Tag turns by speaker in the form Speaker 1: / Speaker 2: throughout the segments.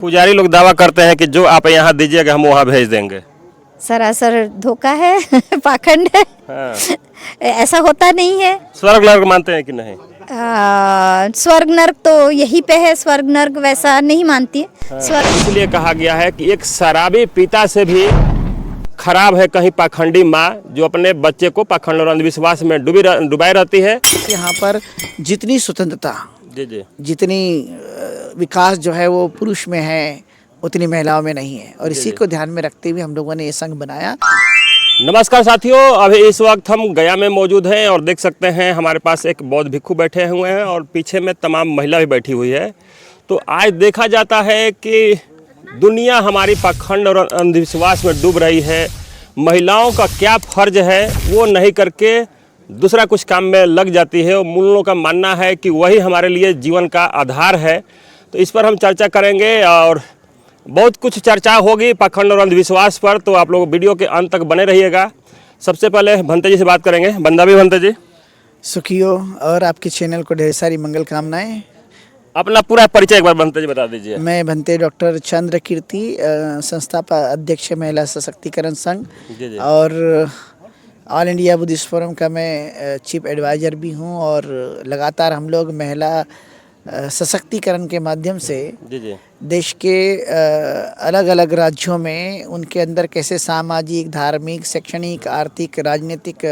Speaker 1: पुजारी लोग दावा करते हैं कि जो आप यहाँ दीजिएगा हम वहाँ भेज देंगे।
Speaker 2: सरासर धोखा है पाखंड है।
Speaker 1: हाँ।
Speaker 2: ऐसा होता नहीं है।
Speaker 1: स्वर्ग नर्क मानते हैं कि नहीं?
Speaker 2: स्वर्ग नर्क तो यहीं पे है, स्वर्ग नर्क वैसा नहीं मानती है। स्वर्ग
Speaker 1: इसलिए कहा गया है कि एक शराबी पिता से भी खराब है कहीं पाखंडी माँ जो अपने बच्चे को पाखंड और अंधविश्वास में डुबाई रहती है।
Speaker 3: यहाँ पर जितनी स्वतंत्रता,
Speaker 1: जी जी
Speaker 3: जितनी विकास जो है वो पुरुष में है उतनी महिलाओं में नहीं है, और इसी को ध्यान में रखते हुए हम लोगों ने ये संघ बनाया।
Speaker 1: नमस्कार साथियों, अभी इस वक्त हम गया में मौजूद हैं और देख सकते हैं हमारे पास एक बौद्ध भिक्षु बैठे हुए हैं और पीछे में तमाम महिला भी बैठी हुई है। तो आज देखा जाता है कि दुनिया हमारी पाखंड और अंधविश्वास में डूब रही है। महिलाओं का क्या फर्ज है वो नहीं करके दूसरा कुछ काम में लग जाती है और मूलों का मानना है कि वही हमारे लिए जीवन का आधार है। तो इस पर हम चर्चा करेंगे और बहुत कुछ चर्चा होगी पाखंड और अंधविश्वास पर, तो आप लोग वीडियो के अंत तक बने रहिएगा। सबसे पहले भंते जी से बात करेंगे। बंदा भी भंते जी,
Speaker 3: सुखियो और आपके चैनल को ढेर सारी मंगल कामनाएं।
Speaker 1: अपना पूरा परिचय एक बार भंते जी बता दीजिए।
Speaker 3: मैं भंते डॉक्टर चंद्र कीर्ति, संस्थापक अध्यक्ष महिला सशक्तिकरण संघ
Speaker 1: जी जी।
Speaker 3: और ऑल इंडिया बुद्धिस्ट फोरम का मैं चीफ एडवाइज़र भी हूँ। और लगातार हम लोग महिला सशक्तिकरण के माध्यम से
Speaker 1: जी जी
Speaker 3: देश के अलग अलग राज्यों में उनके अंदर कैसे सामाजिक, धार्मिक, शैक्षणिक, आर्थिक, राजनीतिक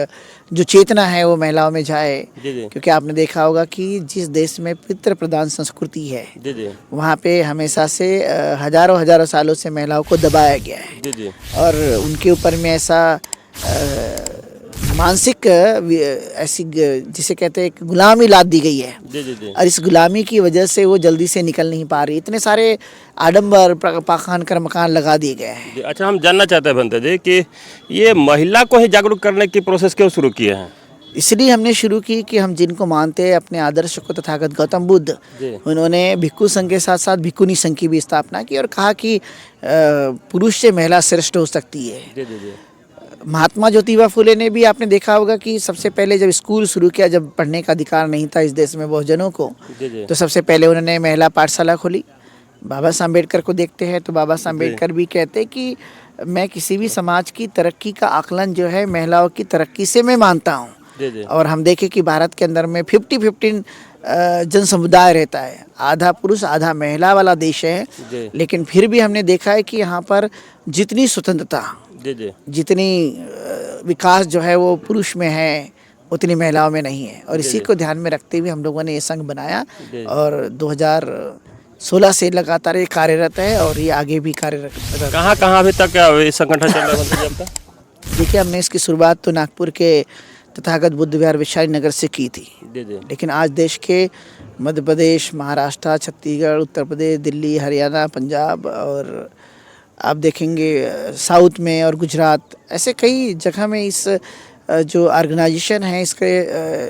Speaker 3: जो चेतना है वो महिलाओं में जाए।
Speaker 1: जी जी
Speaker 3: क्योंकि आपने देखा होगा कि जिस देश में पितृ प्रधान संस्कृति है
Speaker 1: जी जी
Speaker 3: वहाँ पे हमेशा से हजारों सालों से महिलाओं को दबाया गया है
Speaker 1: जी जी
Speaker 3: और उनके ऊपर में ऐसा मानसिक ऐसी जिसे कहते हैं गुलामी लाद दी गई है।
Speaker 1: जी जी जी
Speaker 3: और इस गुलामी की वजह से वो जल्दी से निकल नहीं पा रही। इतने सारे आडंबर पाखंड कर्मकांड लगा दिए गए हैं।
Speaker 1: जी। अच्छा, हम जानना चाहते हैं भंते जी कि ये महिला को ही जागरूक करने की प्रोसेस क्यों शुरू किए हैं?
Speaker 3: इसलिए हमने शुरू की कि हम जिनको मानते हैं अपने आदर्श को, तथागत गौतम बुद्ध,
Speaker 1: जी।
Speaker 3: उन्होंने भिक्खु संघ के साथ साथ भिक्खुनी संघ की भी स्थापना की और कहा कि पुरुष से महिला श्रेष्ठ हो सकती है।
Speaker 1: जी जी जी
Speaker 3: महात्मा ज्योतिबा फुले ने भी, आपने देखा होगा कि सबसे पहले जब स्कूल शुरू किया, जब पढ़ने का अधिकार नहीं था इस देश में बहुजनों को,
Speaker 1: जी जी
Speaker 3: तो सबसे पहले उन्होंने महिला पाठशाला खोली। बाबा साहब अम्बेडकर को देखते हैं तो बाबा साहब अम्बेडकर भी कहते हैं कि मैं किसी भी समाज की तरक्की का आकलन जो है महिलाओं की तरक्की से मैं मानता हूँ।
Speaker 1: जी जी
Speaker 3: और हम देखें कि भारत के अंदर में 50-50 जन समुदाय रहता है, आधा पुरुष आधा महिला वाला देश है।
Speaker 1: जी
Speaker 3: लेकिन फिर भी हमने देखा है कि यहाँ पर जितनी स्वतंत्रता,
Speaker 1: जी जी
Speaker 3: जितनी विकास जो है वो पुरुष में है उतनी महिलाओं में नहीं है। और इसी को ध्यान में रखते हुए हम लोगों ने ये संघ बनाया और 2016 से लगातार ये कार्यरत है और ये आगे भी कार्यरत है।
Speaker 1: कहाँ अभी तक ये संगठन चल रहा है भंते जी आपका?
Speaker 3: देखिए, हमने इसकी शुरुआत तो नागपुर के तथागत बुद्ध विहार वैशाली नगर से की थी,
Speaker 1: जी जी
Speaker 3: लेकिन आज देश के मध्य प्रदेश, महाराष्ट्र, छत्तीसगढ़, उत्तर प्रदेश, दिल्ली, हरियाणा, पंजाब और आप देखेंगे साउथ में और गुजरात, ऐसे कई जगह में इस जो ऑर्गेनाइजेशन है इसके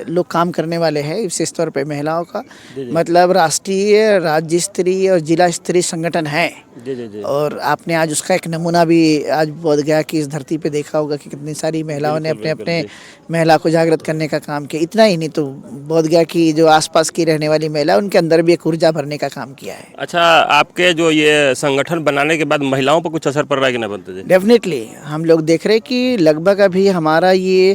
Speaker 3: लोग काम करने वाले हैं। विशेष तौर पे महिलाओं का मतलब राष्ट्रीय, राज्य स्तरीय और जिला स्तरीय संगठन है।
Speaker 1: जी जी जी
Speaker 3: और आपने आज उसका एक नमूना भी आज बोध गया कि इस धरती पे देखा होगा कि कितनी सारी महिलाओं ने अपने अपने महिला को जागृत करने का काम किया। इतना ही नहीं तो बोध गया कि जो आसपास की रहने वाली महिला उनके अंदर भी एक ऊर्जा भरने का काम किया है।
Speaker 1: अच्छा, आपके जो ये संगठन बनाने के बाद महिलाओं पर कुछ असर पड़ रहा है कि नहीं भंते जी?
Speaker 3: डेफिनेटली हम लोग देख रहे हैं कि लगभग अभी हमारा ये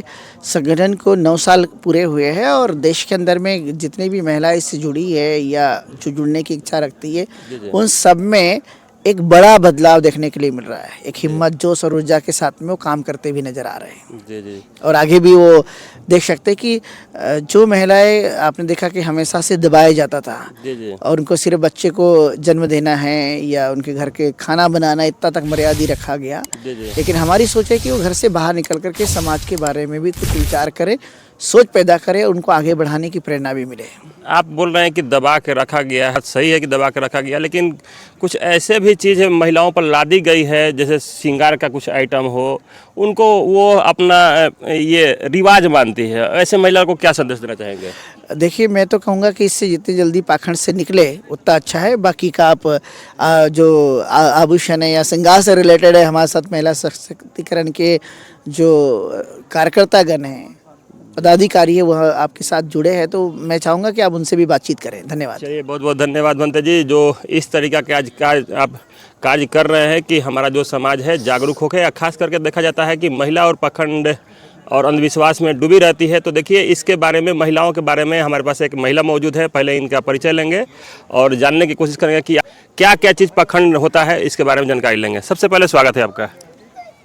Speaker 3: संगठन को 9 साल पूरे हुए हैं और देश के अंदर में जितनी भी महिलाएं इससे जुड़ी है या जो जुड़ने की इच्छा रखती है उन सब में एक बड़ा बदलाव देखने के लिए मिल रहा है। एक हिम्मत, जोश और ऊर्जा के साथ में वो काम करते भी नजर आ रहे हैं।
Speaker 1: जी जी
Speaker 3: और आगे भी वो देख सकते हैं कि जो महिलाएं आपने देखा कि हमेशा से दबाया जाता था
Speaker 1: जी जी
Speaker 3: और उनको सिर्फ बच्चे को जन्म देना है या उनके घर के खाना बनाना, इतना तक मर्यादा रखा गया।
Speaker 1: जी जी
Speaker 3: लेकिन हमारी सोच है कि वो घर से बाहर निकल करके समाज के बारे में भी कुछ विचार करे, सोच पैदा करे, उनको आगे बढ़ाने की प्रेरणा भी मिले।
Speaker 1: आप बोल रहे हैं कि दबा के रखा गया है, सही है कि दबा के रखा गया, लेकिन कुछ ऐसे भी चीज़ें महिलाओं पर लादी गई है जैसे श्रृंगार का कुछ आइटम हो, उनको वो अपना ये रिवाज मानती है। ऐसे महिला को क्या संदेश देना चाहेंगे?
Speaker 3: देखिए, मैं तो कहूँगा कि इससे जितनी जल्दी पाखंड से निकले उतना अच्छा है। बाकी का आप जो आभूषण है या श्रृंगार से रिलेटेड है, हमारे साथ महिला सशक्तिकरण के जो कार्यकर्तागण हैं पदाधिकारी है वह आपके साथ जुड़े हैं, तो मैं चाहूँगा कि आप उनसे भी बातचीत करें। धन्यवाद।
Speaker 1: चलिए, बहुत बहुत धन्यवाद भंते जी, जो इस तरीका के आज आप कार्य कर रहे हैं कि हमारा जो समाज है जागरूक होकर, या खास करके देखा जाता है कि महिला और पाखंड और अंधविश्वास में डूबी रहती है। तो देखिए, इसके बारे में, महिलाओं के बारे में हमारे पास एक महिला मौजूद है। पहले इनका परिचय लेंगे और जानने की कोशिश करेंगे कि क्या क्या चीज़ पाखंड होता है, इसके बारे में जानकारी लेंगे। सबसे पहले स्वागत है आपका।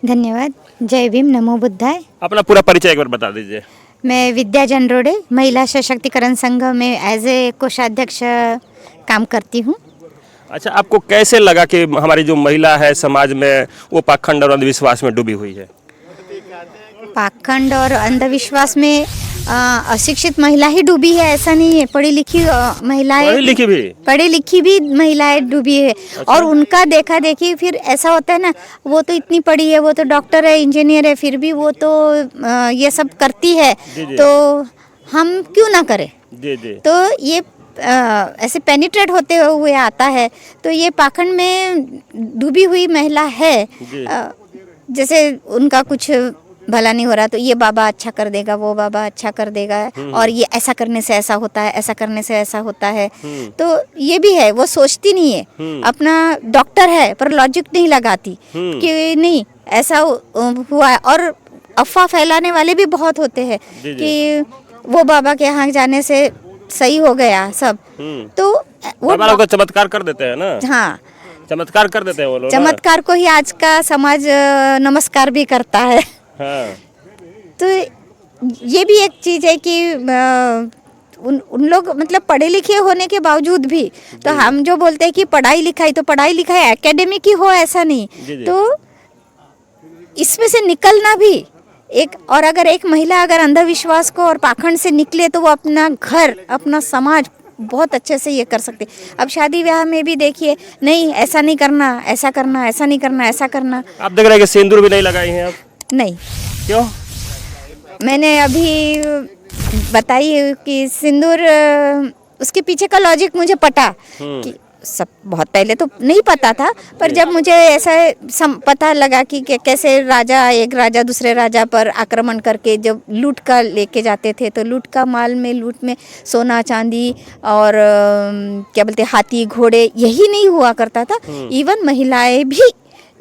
Speaker 2: धन्यवाद। जय भीम, नमो बुद्धाय।
Speaker 1: अपना पूरा परिचय एक बार बता दीजिए।
Speaker 2: मैं विद्या जनरोड़े महिला सशक्तिकरण संघ में एज ए कोषाध्यक्ष काम करती हूँ।
Speaker 1: अच्छा, आपको कैसे लगा कि हमारी जो महिला है समाज में वो पाखंड और अंधविश्वास में डूबी हुई है?
Speaker 2: पाखंड और अंधविश्वास में अशिक्षित महिला ही डूबी है ऐसा नहीं है, पढ़ी लिखी महिलाएं, पढ़ी लिखी भी महिलाएं डूबी है। अच्छा। और उनका देखा देखी फिर ऐसा होता है ना, वो तो इतनी पढ़ी है, वो तो डॉक्टर है, इंजीनियर है, फिर भी वो तो ये सब करती है। जी। तो हम क्यों ना करें? जी। तो ये ऐसे पेनिट्रेट होते हुए आता है। तो ये पाखंड में डूबी हुई महिला है। जैसे उनका कुछ भला नहीं हो रहा तो ये बाबा अच्छा कर देगा, वो बाबा अच्छा कर देगा, और ये ऐसा करने से ऐसा होता है, ऐसा करने से ऐसा होता है। तो ये भी है, वो सोचती नहीं है। अपना डॉक्टर है पर लॉजिक नहीं लगाती कि नहीं ऐसा हुआ है। और अफवाह फैलाने वाले भी बहुत होते हैं कि वो बाबा के यहाँ जाने से सही हो गया सब। तो वो
Speaker 1: बाबा लोग चमत्कार कर देते हैं ना।
Speaker 2: हाँ,
Speaker 1: चमत्कार कर देते हैं वो लोग।
Speaker 2: चमत्कार को ही आज का समाज नमस्कार भी करता है। हाँ। तो ये भी एक चीज़ है कि उन लोग मतलब पढ़े लिखे होने के बावजूद भी, तो हम जो बोलते हैं कि पढ़ाई लिखाई एकेडमिक ही हो ऐसा नहीं। जी। तो इसमें से निकलना भी एक, और अगर एक महिला अगर अंधविश्वास को और पाखंड से निकले तो वो अपना घर, अपना समाज बहुत अच्छे से ये कर सकते। अब शादी ब्याह में भी देखिए, नहीं ऐसा नहीं करना, ऐसा करना, ऐसा नहीं करना, ऐसा करना।
Speaker 1: आप देख रहे हैं कि सिंदूर भी नहीं लगाई हैं आप?
Speaker 2: नहीं।
Speaker 1: क्यों?
Speaker 2: मैंने अभी बताई कि सिंदूर, उसके पीछे का लॉजिक मुझे पता कि सब बहुत पहले तो नहीं पता था, पर जब मुझे ऐसा पता लगा कि कैसे एक राजा दूसरे राजा पर आक्रमण करके जब लूट का लेके जाते थे, तो लूट में सोना चांदी और क्या बोलते हाथी घोड़े यही नहीं हुआ करता था, इवन महिलाएं भी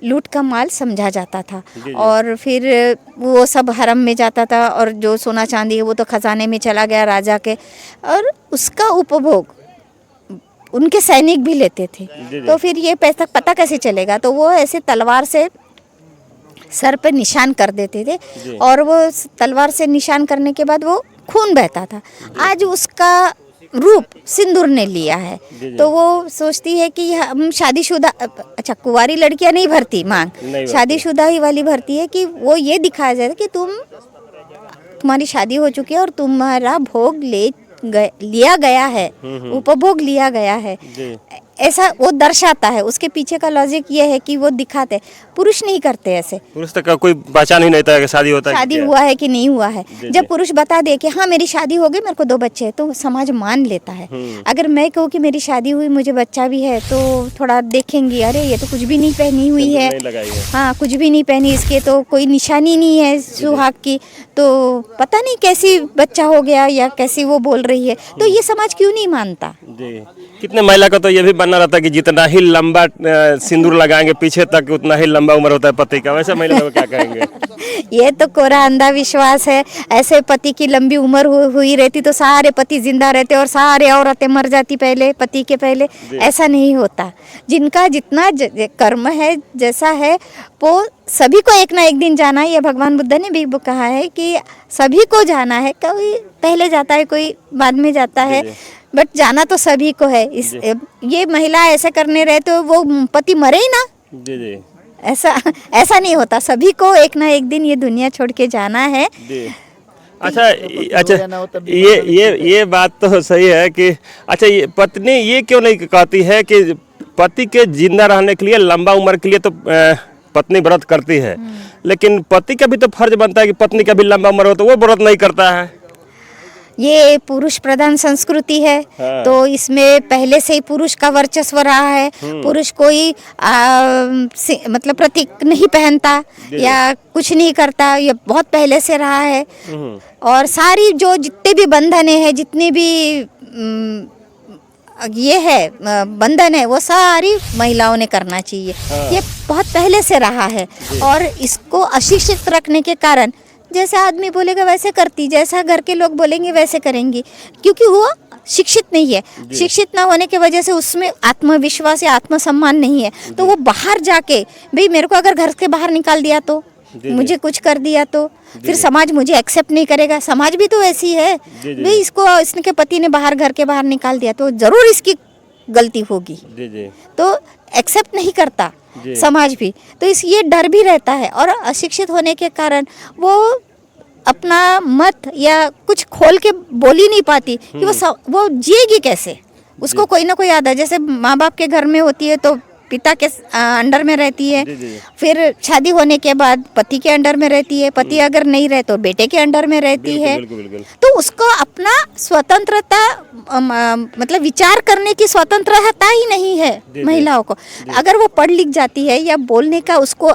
Speaker 2: लूट का माल समझा जाता था। और फिर वो सब हरम में जाता था, और जो सोना चांदी है वो तो खजाने में चला गया राजा के, और उसका उपभोग उनके सैनिक भी लेते थे। तो फिर ये पैसा पता कैसे चलेगा? तो वो ऐसे तलवार से सर पे निशान कर देते थे, और वो तलवार से निशान करने के बाद वो खून बहता था। आज उसका रूप सिंदूर ने लिया है। तो वो सोचती है कि हम शादीशुदा, अच्छा कुंवारी लड़कियां नहीं भरती मांग, शादीशुदा ही वाली भरती है कि वो ये दिखाया जाए कि तुम्हारी शादी हो चुकी है और तुम्हारा भोग लिया गया है, उपभोग लिया गया है, ऐसा वो दर्शाता है। उसके पीछे का लॉजिक ये है कि वो दिखाते, पुरुष नहीं करते ऐसे। पुरुष तक कोई पहचान ही नहीं था कि शादी होता है, शादी हुआ है कि नहीं हुआ है। जब पुरुष बता दे कि हाँ मेरी शादी हो गई, मेरे को 2 बच्चे हैं, तो समाज मान लेता है। अगर मैं कहूँ कि मेरी शादी हुई, मुझे बच्चा भी है, तो थोड़ा देखेंगे, अरे ये तो कुछ भी नहीं पहनी हुई है, हाँ कुछ भी नहीं पहनी, इसके तो कोई निशानी नहीं है सुहाग की, तो पता नहीं कैसी बच्चा हो गया या कैसी वो बोल रही है। तो ये समाज क्यों नहीं मानता? कितने महिला का तो ये भी बनना रहता है कि जितना ही लंबा सिंदूर लगाएंगे पीछे तक उतना ही लंबा उम्र होता है पति का। वैसे महिला को क्या कहेंगे? ये तो कोरा अंधविश्वास है। ऐसे पति की लंबी उम्र हुई रहती तो सारे पति जिंदा रहते और सारे औरतें मर जाती पहले पति के पहले। ऐसा नहीं होता। जिनका जितना कर्म है, जैसा है, वो सभी को एक ना एक दिन जाना है। ये भगवान बुद्ध ने भी कहा है कि सभी को जाना है। कोई पहले जाता है, कोई बाद में जाता है, बट जाना तो सभी को है। ये महिला ऐसे करने रहे तो वो पति मरे ही ना। जी। ऐसा नहीं होता। सभी को एक ना एक दिन ये दुनिया छोड़ के जाना है। अच्छा, ये बात तो सही है कि अच्छा, ये पत्नी ये क्यों नहीं कहती है कि पति के जिंदा रहने के लिए, लंबा उम्र के लिए तो पत्नी व्रत करती है, लेकिन पति का भी तो फर्ज बनता है कि पत्नी का भी लंबा उम्र हो, तो वो व्रत नहीं करता है। ये पुरुष प्रधान संस्कृति है।
Speaker 1: हाँ।
Speaker 2: तो इसमें पहले से ही पुरुष का वर्चस्व रहा है। पुरुष कोई मतलब प्रतीक नहीं पहनता या कुछ नहीं करता, ये बहुत पहले से रहा है। और सारी जो जितने भी बंधन है, जितने भी ये है बंधन है, वो सारी महिलाओं ने करना चाहिए। ये बहुत पहले से रहा है। और इसको अशिक्षित रखने के कारण जैसे आदमी बोलेगा वैसे करती, जैसा घर के लोग बोलेंगे वैसे करेंगी, क्योंकि वो शिक्षित नहीं है। शिक्षित ना होने की वजह से उसमें आत्मविश्वास या आत्मसम्मान नहीं है। तो वो बाहर जाके, भाई मेरे को अगर घर के बाहर निकाल दिया तो, मुझे कुछ कर दिया तो फिर समाज मुझे एक्सेप्ट नहीं करेगा। समाज भी तो ऐसी है, भाई इसके पति ने बाहर, घर के बाहर निकाल दिया तो जरूर इसकी गलती होगी। तो एक्सेप्ट नहीं करता समाज भी। तो ये डर भी रहता है। और अशिक्षित होने के कारण वो अपना मत या कुछ खोल के बोल ही नहीं पाती कि वो जिएगी कैसे। उसको कोई ना कोई आदत, जैसे माँ बाप के घर में होती है तो पिता के अंडर में रहती है, फिर शादी होने के बाद पति के अंडर में रहती है, पति अगर नहीं रहे तो बेटे के अंडर में रहती है। तो उसको अपना स्वतंत्रता मतलब विचार करने की स्वतंत्रता ही नहीं है महिलाओं को। अगर वो पढ़ लिख जाती है या बोलने का उसको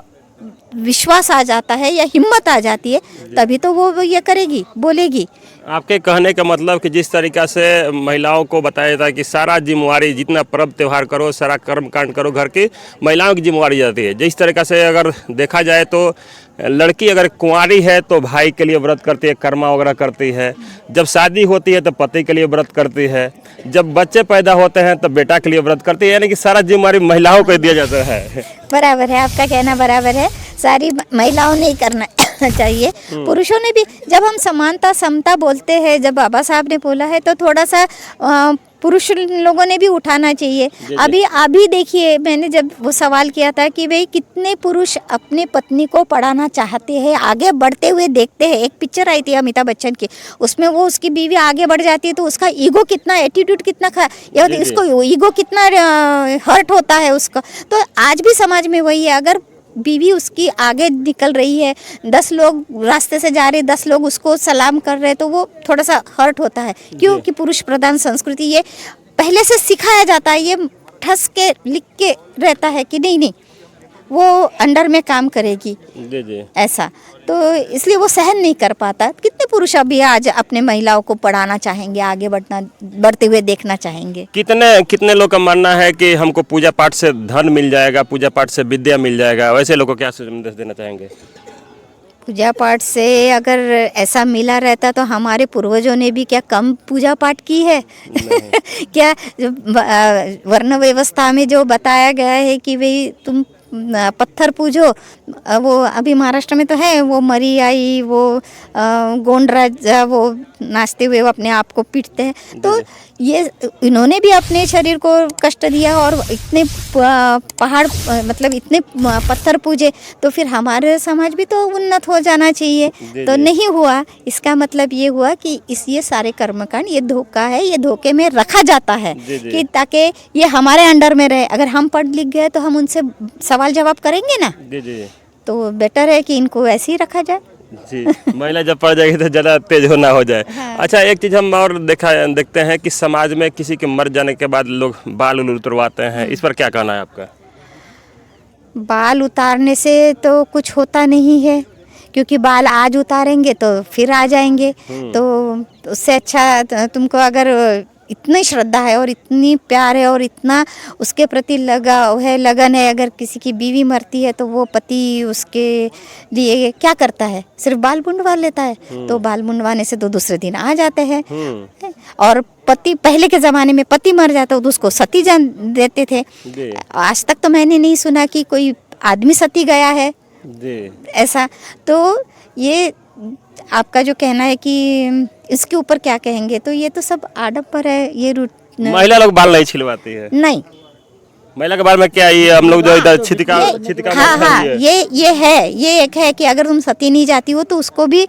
Speaker 2: विश्वास आ जाता है या हिम्मत आ जाती है, तभी तो वो ये करेगी, बोलेगी।
Speaker 1: आपके कहने का मतलब कि जिस तरीक़ा से महिलाओं को बताया जाता है कि सारा जिम्मेवारी, जितना पर्व त्यौहार करो, सारा कर्म कांड करो, घर की महिलाओं की जिम्मेवारी जाती है। जिस तरीक़ा से अगर देखा जाए तो लड़की अगर कुंवारी है तो भाई के लिए व्रत करती है, कर्मा वगैरह करती है। जब शादी होती है तो पति के लिए व्रत करती है। जब बच्चे पैदा होते हैं तो बेटा के लिए व्रत करती है। यानी कि सारा जिम्मेवारी महिलाओं को दिया जाता है।
Speaker 2: बराबर है, आपका कहना बराबर है। सारी महिलाओं ने ही करना चाहिए। पुरुषों ने भी, जब हम समानता समता बोलते हैं, जब बाबा साहब ने बोला है, तो थोड़ा सा पुरुष लोगों ने भी उठाना चाहिए। अभी देखिए, मैंने जब वो सवाल किया था कि भाई कितने पुरुष अपने पत्नी को पढ़ाना चाहते हैं, आगे बढ़ते हुए देखते हैं। एक पिक्चर आई थी अमिताभ बच्चन की, उसमें वो उसकी बीवी आगे बढ़ जाती है तो उसका ईगो कितना, एटीट्यूड कितना इसको ईगो कितना हर्ट होता है उसका। तो आज भी समाज में वही है। अगर बीवी उसकी आगे निकल रही है, 10 लोग रास्ते से जा रहे, 10 लोग उसको सलाम कर रहे, तो वो थोड़ा सा हर्ट होता है। क्योंकि पुरुष प्रधान संस्कृति ये पहले से सिखाया जाता है, ये ठस के लिख के रहता है कि नहीं वो अंडर में काम करेगी ऐसा। तो इसलिए वो सहन नहीं कर पाता। कितने पुरुष अभी आज अपने महिलाओं को पढ़ाना चाहेंगे, आगे बढ़ते हुए देखना चाहेंगे।
Speaker 1: कितने लोग का मानना है कि हमको पूजा पाठ से धन मिल जाएगा, पूजा पाठ से विद्या मिल जाएगा। वैसे लोगों को क्या संदेश देना चाहेंगे?
Speaker 2: पूजा पाठ से अगर ऐसा मिला रहता तो हमारे पूर्वजों ने भी क्या कम पूजा पाठ की है? क्या वर्ण व्यवस्था में जो बताया गया है कि भाई तुम पत्थर पूजो, वो अभी महाराष्ट्र में तो है, वो मरी आई, वो गोंड राजा वो नाचते हुए वो अपने आप को पीटते हैं। तो ये इन्होंने भी अपने शरीर को कष्ट दिया और इतने पहाड़ मतलब इतने पत्थर पूजे। तो फिर हमारे समाज भी तो उन्नत हो जाना चाहिए, तो नहीं हुआ। इसका मतलब ये हुआ कि ये सारे कर्मकांड ये धोखा है, ये धोखे में रखा जाता है कि ताकि ये हमारे अंडर में रहे। अगर हम पढ़ लिख गए तो हम उनसे सवाल जवाब करेंगे ना, तो बेटर है कि इनको ऐसे ही रखा जाए।
Speaker 1: जी, महिला जब पड़ जाएगी तो ज़्यादा तेज होना हो जाए। हाँ। अच्छा, एक चीज़ हम और देखते हैं कि समाज में किसी के मर जाने के बाद लोग बाल उतरवाते हैं। इस पर क्या कहना है आपका?
Speaker 2: बाल उतारने से तो कुछ होता नहीं है, क्योंकि बाल आज उतारेंगे तो फिर आ जाएंगे। तो उससे अच्छा तुमको अगर इतनी श्रद्धा है और इतनी प्यार है और इतना उसके प्रति लगाव है, लगन है, अगर किसी की बीवी मरती है तो वो पति उसके लिए क्या करता है? सिर्फ बाल मुंडवा लेता है। तो बाल मुंडवाने से तो दूसरे दिन आ जाते हैं। और पति, पहले के ज़माने में पति मर जाता तो उसको सती जान देते थे। आज तक तो मैंने नहीं सुना कि कोई आदमी सती गया है ऐसा। तो ये आपका जो कहना है कि इसके ऊपर क्या कहेंगे, तो ये तो सब आडम्बर है। ये
Speaker 1: महिला लोग बाल नहीं छिलवाती है।
Speaker 2: नहीं,
Speaker 1: महिला के बारे में क्या, ये हम लोग जो इधर छितिका
Speaker 2: हाँ, ये है, ये एक है कि अगर तुम सती नहीं जाती हो तो उसको भी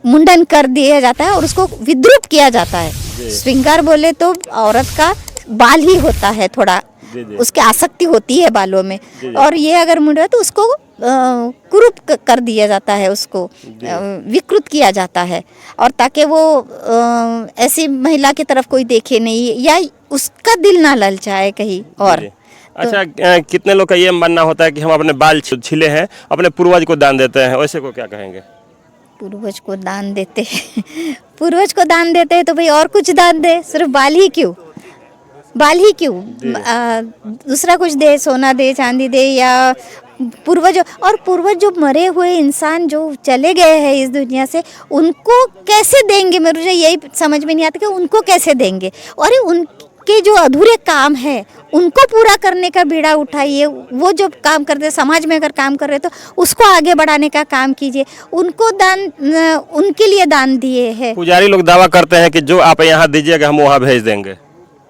Speaker 2: मुंडन कर दिया जाता है और उसको विद्रूप किया जाता है। श्रृंगार बोले तो औरत का बाल ही होता है, थोड़ा उसकी आसक्ति होती है बालों में। और ये अगर मुंडा तो उसको कुरूप कर दिया जाता है, उसको विकृत किया जाता है, और ताकि वो ऐसी महिला की तरफ कोई देखे नहीं या उसका दिल ना ललचाए कहीं और।
Speaker 1: अच्छा, कितने लोग का ये मानना होता है कि हम अपने बाल छिले हैं, अपने पूर्वज को दान देते हैं, वैसे को क्या कहेंगे?
Speaker 2: पूर्वज को दान देते हैं पूर्वज को दान देते हैं तो भाई और कुछ दान दे, सिर्फ बाल ही क्यों? बाल ही क्यों? दूसरा कुछ दे, सोना दे, चांदी दे, या पूर्वज, और पूर्वज जो मरे हुए इंसान जो चले गए हैं इस दुनिया से, उनको कैसे देंगे? मुझे यही समझ में नहीं आता कि उनको कैसे देंगे। और उनके जो अधूरे काम है उनको पूरा करने का बीड़ा उठाइए। वो जो काम करते, समाज में अगर काम कर रहे तो उसको आगे बढ़ाने का काम कीजिए। उनको दान, उनके लिए दान दिए हैं।
Speaker 1: पुजारी लोग दावा करते हैं कि जो आप यहाँ दीजिएगा हम वहाँ भेज देंगे।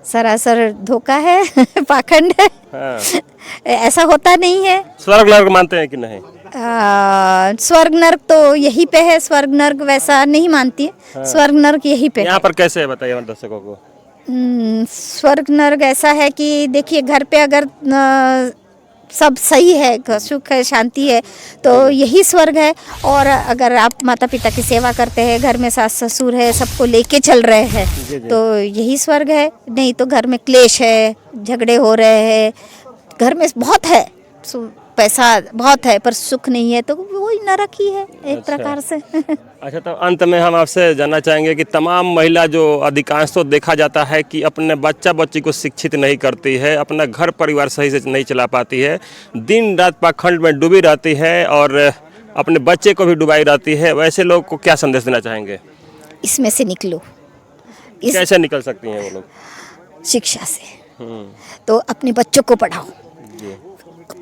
Speaker 2: सरासर धोखा है पाखंड है।
Speaker 1: हाँ।
Speaker 2: ऐसा होता नहीं है।
Speaker 1: स्वर्ग नरक मानते हैं कि नहीं?
Speaker 2: स्वर्ग नर्क तो यहीं पे है, स्वर्ग नर्क वैसा नहीं मानती है। हाँ। स्वर्ग नर्क यहीं पे
Speaker 1: यहाँ पर कैसे है बताइए हमारे दर्शकों को।
Speaker 2: स्वर्ग नर्क ऐसा है कि देखिए, घर पे अगर सब सही है, सुख है, शांति है, तो यही स्वर्ग है। और अगर आप माता पिता की सेवा करते हैं, घर में सास ससुर है, सबको लेके चल रहे हैं, तो यही स्वर्ग है। नहीं तो घर में क्लेश है, झगड़े हो रहे हैं, घर में बहुत है, पैसा बहुत है पर सुख नहीं है, तो वही नरक ही है एक प्रकार से।
Speaker 1: अच्छा, तो अंत में हम आपसे जानना चाहेंगे कि तमाम महिला जो अधिकांश तो देखा जाता है कि अपने बच्चा बच्ची को शिक्षित नहीं करती है, अपना घर परिवार सही से नहीं चला पाती है, दिन रात पाखंड में डूबी रहती है और अपने बच्चे को भी डुबाई रहती है, वैसे लोग को क्या संदेश देना चाहेंगे?
Speaker 2: इसमें से निकलो।
Speaker 1: कैसे निकल सकती हैं वो लोग?
Speaker 2: शिक्षा से। तो अपने बच्चों को पढ़ाओ,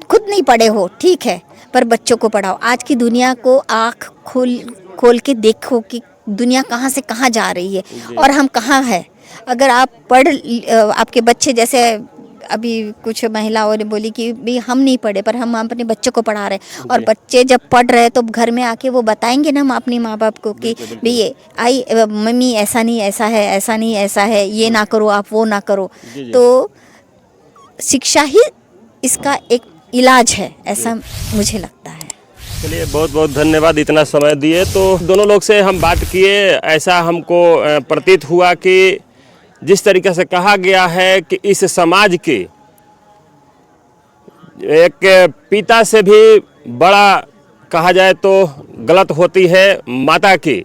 Speaker 2: खुद नहीं पढ़े हो ठीक है, पर बच्चों को पढ़ाओ। आज की दुनिया को आँख खोल के देखो कि दुनिया कहाँ से कहाँ जा रही है और हम कहाँ हैं। अगर आप आपके बच्चे, जैसे अभी कुछ महिलाओं ने बोली कि भी हम नहीं पढ़े पर हम अपने बच्चों को पढ़ा रहे हैं, और बच्चे जब पढ़ रहे हैं तो घर में आके वो बताएंगे ना हम अपने माँ बाप को कि भाई ये मम्मी ऐसा नहीं ऐसा है, ऐसा नहीं ऐसा है, ये ना करो आप, वो ना करो। तो शिक्षा ही इसका एक इलाज है, ऐसा मुझे लगता है।
Speaker 1: चलिए, बहुत बहुत धन्यवाद इतना समय दिए। तो दोनों लोग से हम बात किए, ऐसा हमको प्रतीत हुआ कि जिस तरीके से कहा गया है कि इस समाज के एक पिता से भी बड़ा कहा जाए तो गलत होती है माता की।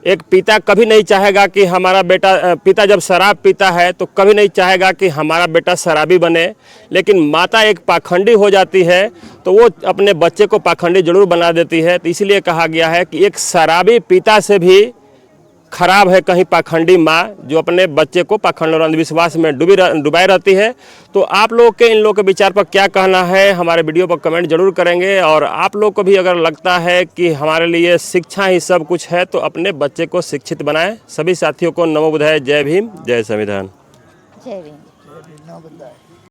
Speaker 1: एक पिता कभी नहीं चाहेगा कि हमारा बेटा, पिता जब शराब पीता है तो कभी नहीं चाहेगा कि हमारा बेटा शराबी बने, लेकिन माता एक पाखंडी हो जाती है तो वो अपने बच्चे को पाखंडी जरूर बना देती है। तो इसलिए कहा गया है कि एक शराबी पिता से भी खराब है कहीं पाखंडी माँ, जो अपने बच्चे को पाखंड और अंधविश्वास में डुबाई रहती है। तो आप लोग के, इन लोगों के विचार पर क्या कहना है, हमारे वीडियो पर कमेंट जरूर करेंगे। और आप लोग को भी अगर लगता है कि हमारे लिए शिक्षा ही सब कुछ है तो अपने बच्चे को शिक्षित बनाएं। सभी साथियों को नमो बुद्धाय, जय भीम, जय संविधान।
Speaker 2: जय भीम।